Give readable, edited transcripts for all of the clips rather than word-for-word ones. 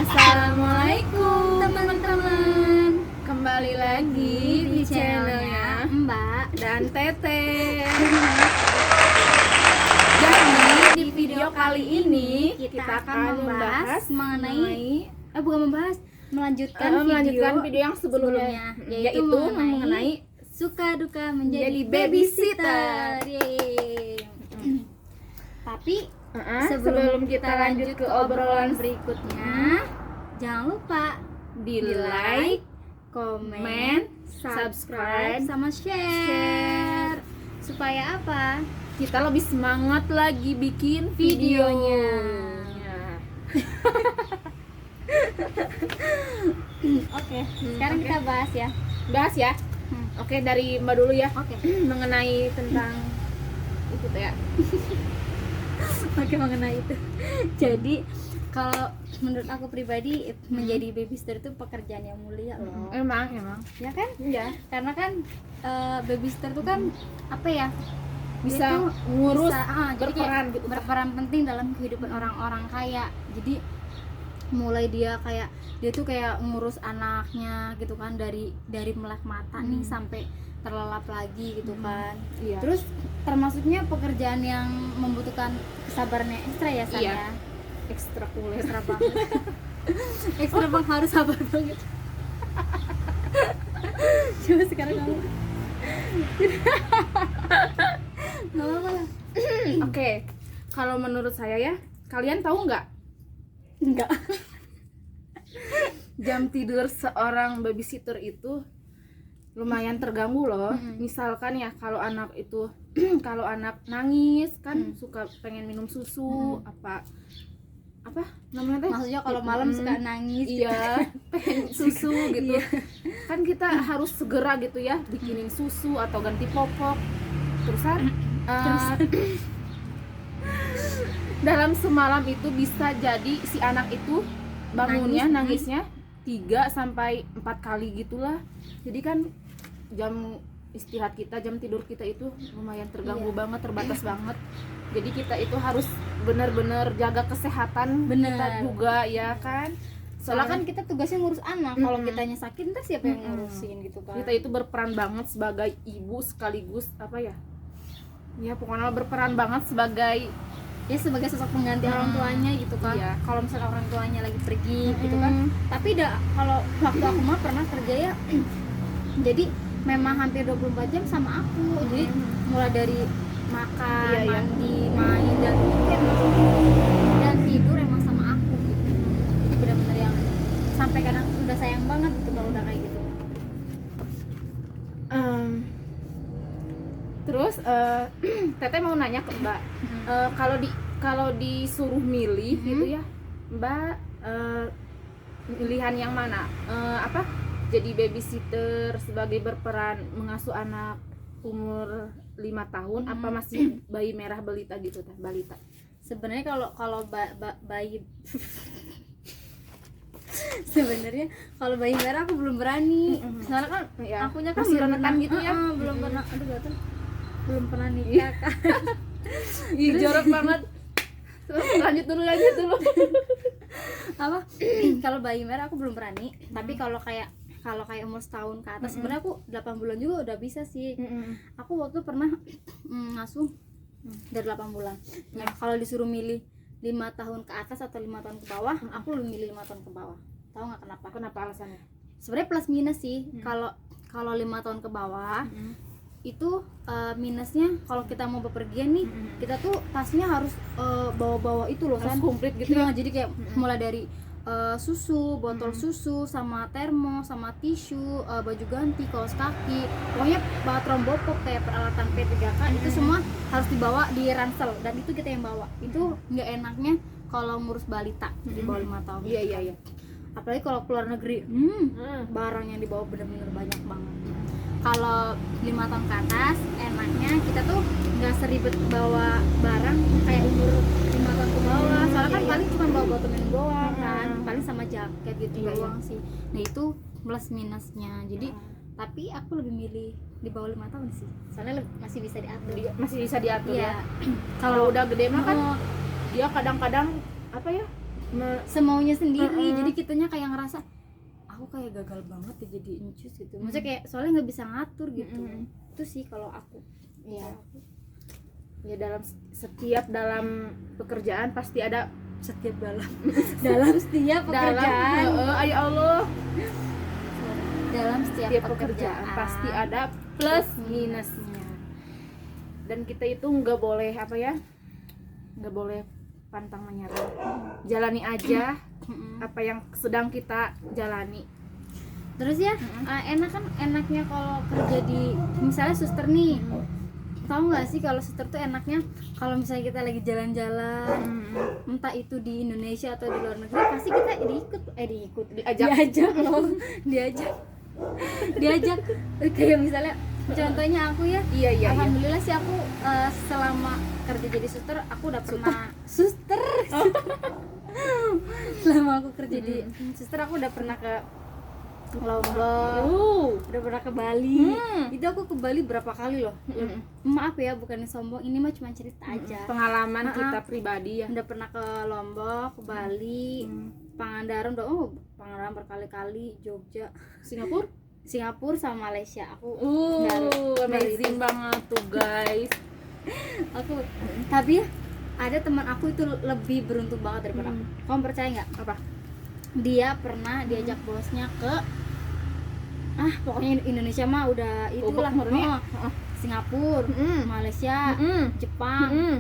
Assalamualaikum teman-teman. Kembali lagi di channelnya Mbak dan Tete. Jadi di video kali ini kita akan membahas mengenai melanjutkan video yang sebelumnya, yaitu mengenai suka duka menjadi jadi babysitter. Yeay. Tapi sebelum kita lanjut ke obrolan berikutnya, jangan lupa di like, komen, subscribe, sama share. Supaya apa? kita lebih semangat lagi bikin Videonya. Oke, sekarang kita bahas ya. Bahas ya. Oke, dari Mbak dulu ya. Oke. Mengenai tentang itu ya. Oke, mengenai itu. Jadi kalau menurut aku pribadi menjadi babysitter itu pekerjaan yang mulia loh. Emang. Ya kan? Iya. Karena kan babysitter itu kan apa ya? Bisa Dia tuh ngurus, jadi kayak berperan gitu. berperan penting dalam kehidupan orang-orang kaya. Jadi mulai dia tuh kayak ngurus anaknya gitu kan, dari melek mata nih sampai terlelap lagi gitu kan. Iya. Terus termasuknya pekerjaan yang membutuhkan kesabaran yang ekstra ya San Iya. ya. Ekstra Banget. Ekstra bang, harus sabar banget. Coba sekarang kamu. Nggak apa-apa lah. Oke. Kalau menurut saya ya, kalian tahu nggak Enggak. jam tidur seorang babysitter itu lumayan terganggu loh. Misalkan ya kalau anak itu kalau anak nangis kan suka pengen minum susu, apa namanya teh? Maksudnya kalau malam suka nangis. Iya, pengen susu gitu. Kan kita harus segera gitu ya bikinin susu atau ganti popok. Terusan dalam semalam itu bisa jadi si anak itu bangunnya nangisnya 3-4 kali gitulah. Jadi kan jam istirahat kita, jam tidur kita itu lumayan terganggu banget, terbatas banget. Jadi kita itu harus benar-benar jaga kesehatan kita juga ya kan. Soalnya kan kita tugasnya ngurus anak. Kalau kitanya sakit ntar siapa yang ngurusin gitu kan. Kita itu berperan banget sebagai ibu sekaligus apa ya? Ya pokoknya berperan banget sebagai sosok pengganti orang tuanya gitu kan. Iya. Kalau misalnya orang tuanya lagi pergi gitu kan. Tapi kalau waktu aku mah pernah kerja ya. Jadi memang hampir 24 jam sama aku. Jadi mulai dari makan, mandi, main dan tidur emang sama aku gitu. Jadi benar-benar yang sampai kadang udah sayang banget gitu kalau udah kayak gitu. Terus Teteh mau nanya ke Mbak, kalau disuruh milih gitu ya, Mbak pilihan yang mana? Jadi babysitter sebagai berperan mengasuh anak umur 5 tahun apa masih bayi merah balita gitu teh, balita? Sebenarnya kalau bayi sebenarnya kalau bayi merah aku belum berani. Soalnya kan akunya kan masih belum renetan pernah gitu ya. Belum pernah, aduh gatel. Belum pernah nikah kan. Ih, jorok banget. Terus lanjut dulu. Apa? Kalau bayi merah aku belum berani, tapi kalau kayak umur setahun ke atas sebenarnya aku 8 bulan juga udah bisa sih. Aku waktu pernah ngasuh dari 8 bulan. Nah, kalau disuruh milih 5 tahun ke atas atau 5 tahun ke bawah, aku lebih milih 5 tahun ke bawah. Tahu nggak kenapa? Kenapa alasannya? Sebenarnya plus minus sih. Kalau 5 tahun ke bawah itu minusnya kalau kita mau bepergian nih, kita tuh tasnya harus bawa itu loh, harus komplit gitu ya. Jadi kayak mulai dari susu, botol susu, sama termos, sama tisu, baju ganti, kaos kaki, pokoknya bawa trombopop kayak peralatan P3K itu semua harus dibawa di ransel, dan itu kita yang bawa. Itu nggak enaknya kalau ngurus balita di bawah 5 tahun. Iya. Apalagi kalau keluar negeri, barang yang dibawa bener-bener banyak banget. Kalau 5 tahun ke atas, enaknya kita tuh nggak seribet bawa barang kayak umur 5 tahun ke bawah. Soalnya kan paling cuma bawa botol minum doang kan, paling sama jaket gitu doang sih. Nah itu plus minusnya. Jadi tapi aku lebih milih di bawah 5 tahun sih, soalnya masih bisa diatur. Ya. Iya. Kalau udah gede mah kan dia kadang-kadang apa ya, semaunya sendiri. Mm-mm. Jadi kitanya kayak ngerasa aku kayak gagal banget ya jadi incus gitu. Maksudnya kayak soalnya nggak bisa ngatur gitu. Itu sih kalau aku. Iya. Ya dalam pekerjaan pasti ada Setiap dalam setiap pekerjaan, ya Allah, dalam setiap pekerjaan pasti ada plus minusnya. Dan kita itu nggak boleh nggak boleh pantang menyerah. Jalani aja apa yang sedang kita jalani. Terus ya enaknya kalau kerja di misalnya suster nih, tahu nggak sih kalau suster tuh enaknya kalau misalnya kita lagi jalan-jalan, entah itu di Indonesia atau di luar negeri, pasti kita diajak kayak misalnya contohnya aku ya, Iya. alhamdulillah sih aku selama kerja jadi suster aku udah pernah selama aku kerja di suster aku udah pernah ke Lombok, udah pernah ke Bali. Itu aku ke Bali berapa kali loh. Maaf ya, bukannya sombong, ini mah cuma cerita aja. Pengalaman kita pribadi ya. Udah pernah ke Lombok, ke Bali, Pangandaran, Pangandaran berkali-kali, Jogja, Singapura sama Malaysia. Aku amazing banget tuh guys. Tapi ya, ada teman aku itu lebih beruntung banget daripada aku. Kamu percaya nggak? Apa? Dia pernah diajak bosnya ke pokoknya Indonesia mah udah itulah Singapura, Malaysia, Jepang,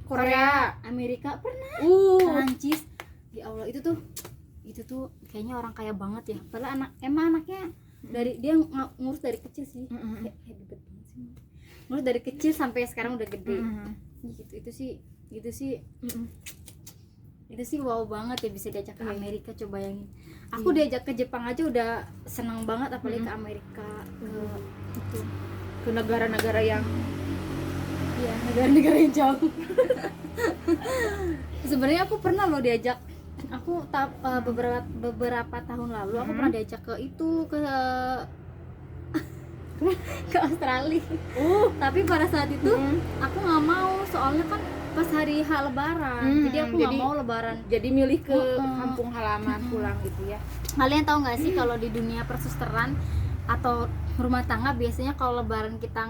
Korea, Amerika pernah, Prancis. Ya Allah, itu tuh kayaknya orang kaya banget ya. Padahal anaknya dari dia ngurus dari kecil sih. Kayak hebat banget sih. Ngurus dari kecil sampai sekarang udah gede. Gitu. Itu sih wow banget ya, bisa diajak ke Amerika. Coba bayangin, aku diajak ke Jepang aja udah senang banget, apalagi ke Amerika, ke negara-negara yang negara-negara yang jauh. Sebenarnya aku pernah loh diajak, aku beberapa tahun lalu aku pernah diajak ke ke Australia. Tapi pada saat itu aku nggak mau, soalnya kan pas hari Lebaran, jadi aku nggak mau Lebaran. Jadi milih ke kampung halaman pulang gitu ya. Kalian tahu nggak sih kalau di dunia persusteran atau rumah tangga biasanya kalau Lebaran kita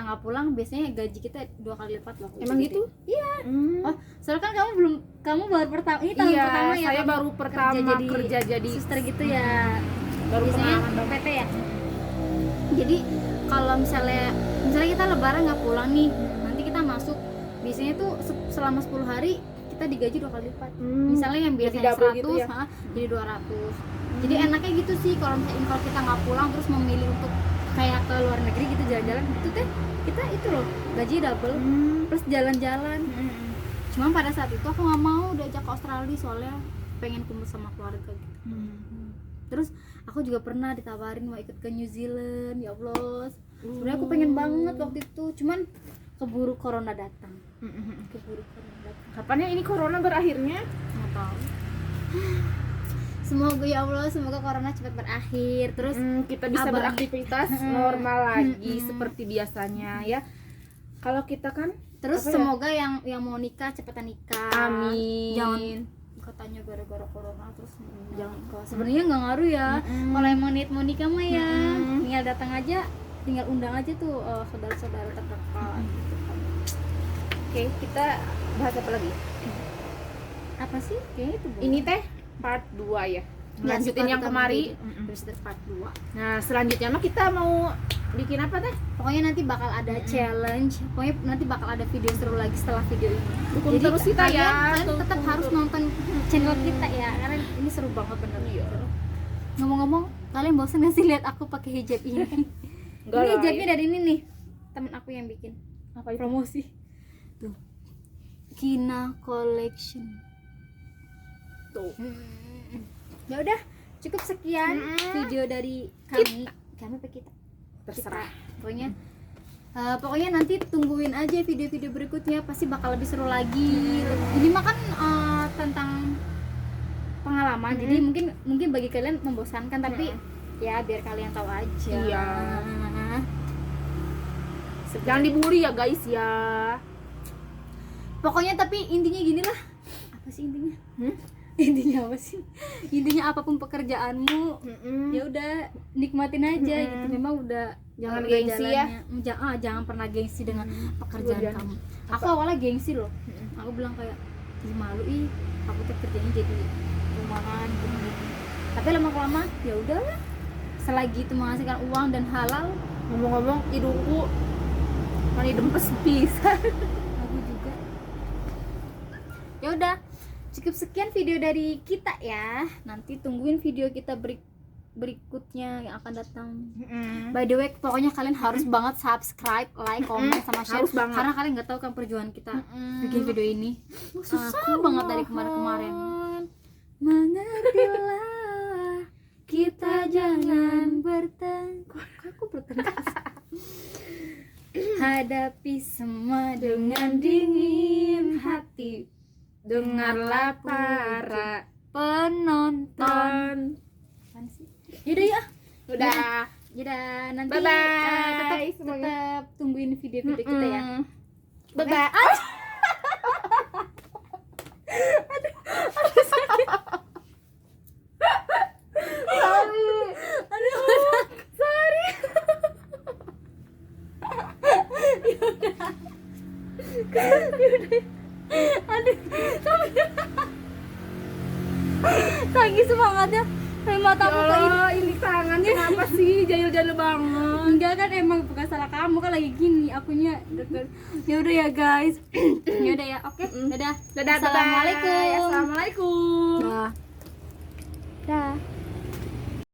nggak pulang, biasanya gaji kita 2 kali lipat loh. Emang gitu? Iya. Oh, soalnya kan kamu baru pertama, ini tahun pertama ya. Saya baru pertama kerja jadi suster gitu ya. Baru biasanya pengalaman PT ya. Jadi kalau misalnya kita Lebaran nggak pulang nih, nanti kita masuk, biasanya tuh selama 10 hari kita digaji 2 kali lipat. Misalnya yang biasanya 100 gitu ya? Jadi 200. Jadi enaknya gitu sih kalau misalnya kalau kita nggak pulang terus memilih untuk kayak ke luar negeri gitu jalan-jalan gitu teh, kita itu loh gaji double plus jalan-jalan. Cuma pada saat itu aku nggak mau diajak ke Australia, soalnya pengen kumpul sama keluarga gitu. Terus aku juga pernah ditawarin mau ikut ke New Zealand. Ya Allah, sebenarnya aku pengen banget waktu itu, cuman keburu corona datang. Kapan ya ini corona berakhirnya? Nggak tahu. Semoga ya Allah, semoga corona cepat berakhir. Terus kita bisa beraktivitas normal lagi seperti biasanya ya. Kalau kita kan terus semoga yang mau nikah cepetan nikah. Amin. Jangan katanya gara-gara corona terus jangan nikah. Sebenarnya nggak ngaruh ya. Kalau yang mau nikah mah ya tinggal datang aja, tinggal undang aja tuh saudara-saudara terdekat gitu kan. Oke, kita bahas apa lagi? Apa sih? Kayaknya itu. Ini teh part 2 ya. Lanjutin yang kemarin. Terus part 2. Nah, selanjutnya mah kita mau bikin apa teh? Pokoknya nanti bakal ada challenge. Pokoknya nanti bakal ada video seru lagi setelah video ini. Jadi terus kita kalian tetap harus nonton channel kita ya, karena ini seru banget bener. Ngomong-ngomong, kalian bosan gak sih lihat aku pakai hijab ini? Ini hijabnya dari ini nih, temen aku yang bikin. Apa itu? Promosi. Tuh. Kina Collection. Tuh. Ya udah, cukup sekian video dari kami kita. Terserah. Pokoknya nanti tungguin aja video-video berikutnya, pasti bakal lebih seru lagi. Ini mah kan tentang pengalaman, jadi mungkin bagi kalian membosankan, tapi ya biar kalian tahu aja. Iya. Jangan dibully ya guys ya. Pokoknya tapi intinya gini lah. Apa apa sih intinya? Intinya apa sih? Intinya apapun pekerjaanmu, ya udah nikmatin aja gitu. Memang udah Jangan udah gengsi ya. jalannya. Jangan pernah gengsi dengan pekerjaan Kemudian kamu. Aku awalnya gengsi loh. Aku bilang kayak, ih malu aku tuh kerjanya jadi rumahan gitu. Tapi lama-lama ya udah, selagi itu menghasilkan uang dan halal. Ngomong-ngomong hidungku mani dempes bisa. Aku juga. Ya udah, cukup sekian video dari kita ya. Nanti tungguin video kita berikutnya yang akan datang. By the way, pokoknya kalian harus banget subscribe, like, comment, sama share. Harus banget. Karena kalian nggak tahu kan perjuangan kita bikin video ini susah banget dari kemarin-kemarin. Mengertilah, kita jangan bertengkar. Aku bertengkar. Hadapi semua dengan dingin hati. Dengarlah para penonton. Apaan sih? Yaudah ya. udah. Yaudah, nanti Bye-bye semuanya. tetap tungguin video-video kita ya. Bye bye. Lagi semangatnya kayak mataku kayak ini. Ini tangannya kenapa sih jahil-jahil banget? Enggak kan, emang bukan salah kamu kan, lagi gini akunya deket. Ya udah ya guys. Ya udah ya, oke. Dadah. Dadah. Assalamualaikum. Assalamualaikum. Dah. Dah.